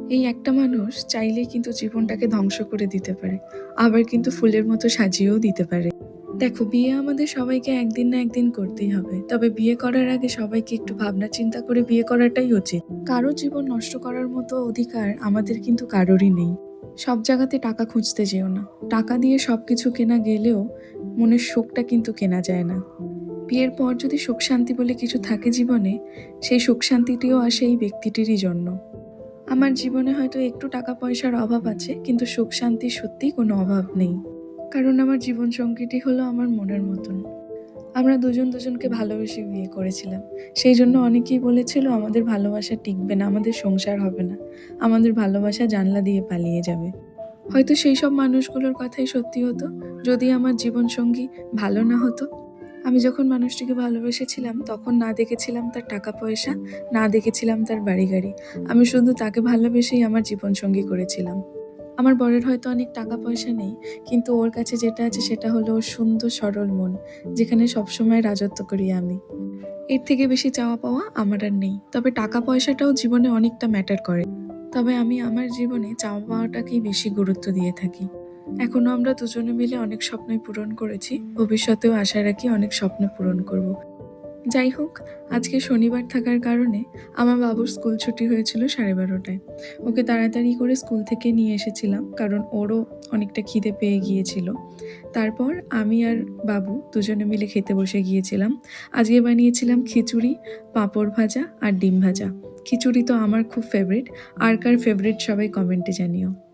এই একটা মানুষ চাইলেই কিন্তু জীবনটাকে ধ্বংস করে দিতে পারে, আবার কিন্তু ফুলের মতো সাজিয়েও দিতে পারে। দেখো, বিয়ে আমাদের সবাইকে একদিন না একদিন করতেই হবে, তবে বিয়ে করার আগে সবাইকে একটু ভাবনা চিন্তা করে বিয়ে করাটাই উচিত। কারো জীবন নষ্ট করার মতো অধিকার আমাদের কিন্তু কারোরই নেই। সব জায়গাতে টাকা খুঁজতে যেও না। টাকা দিয়ে সবকিছু কেনা গেলেও মনের সুখটা কিন্তু কেনা যায় না। বিয়ের পর যদি সুখ শান্তি বলে কিছু থাকে জীবনে, সেই সুখ শান্তিটিও আসে এই ব্যক্তিটিরই জন্য। আমার জীবনে হয়তো একটু টাকা পয়সার অভাব আছে, কিন্তু সুখ শান্তির সত্যিই কোনো অভাব নেই। কারণ আমার জীবন সঙ্গীটি হলো আমার মনের মতন। আমরা দুজন দুজনকে ভালোবেসে বিয়ে করেছিলাম। সেই জন্য অনেকেই বলেছিল আমাদের ভালোবাসা টিকবে না, আমাদের সংসার হবে না, আমাদের ভালোবাসা জানলা দিয়ে পালিয়ে যাবে। হয়তো সেই সব মানুষগুলোর কথাই সত্যি হতো যদি আমার জীবনসঙ্গী ভালো না হতো। আমি যখন মানুষটিকে ভালোবেসেছিলাম তখন না দেখেছিলাম তার টাকা পয়সা, না দেখেছিলাম তার বাড়ি গাড়ি। আমি শুধু তাকে ভালোবেসেই আমার জীবনসঙ্গী করেছিলাম। আমার বরের হয়তো অনেক টাকা পয়সা নেই, কিন্তু ওর কাছে যেটা আছে সেটা হলো ওর সুন্দর সরল মন, যেখানে সবসময় রাজত্ব করি আমি। এর থেকে বেশি চাওয়া পাওয়া আমার আর নেই। তবে টাকা পয়সাটাও জীবনে অনেকটা ম্যাটার করে। তবে আমি আমার জীবনে চাওয়া পাওয়াটাকেই বেশি গুরুত্ব দিয়ে থাকি। এখনো আমরা দুজনে মিলে অনেক স্বপ্নই পূরণ করেছি, ভবিষ্যতেও আশা রাখি অনেক স্বপ্ন পূরণ করব। যাই হোক, আজকে শনিবার থাকার কারণে আমার বাবুর স্কুল ছুটি হয়েছিল 12:30টায়। ওকে তাড়াতাড়ি করে স্কুল থেকে নিয়ে এসেছিলাম, কারণ ওরও অনেকটা খিদে পেয়ে গিয়েছিল। তারপর আমি আর বাবু দুজনে মিলে খেতে বসে গিয়েছিলাম। আজকে বানিয়েছিলাম খিচুড়ি, পাঁপড় ভাজা আর ডিম ভাজা। খিচুড়ি তো আমার খুব ফেভারিট। আর কার ফেভারিট সবাই কমেন্টে জানিও।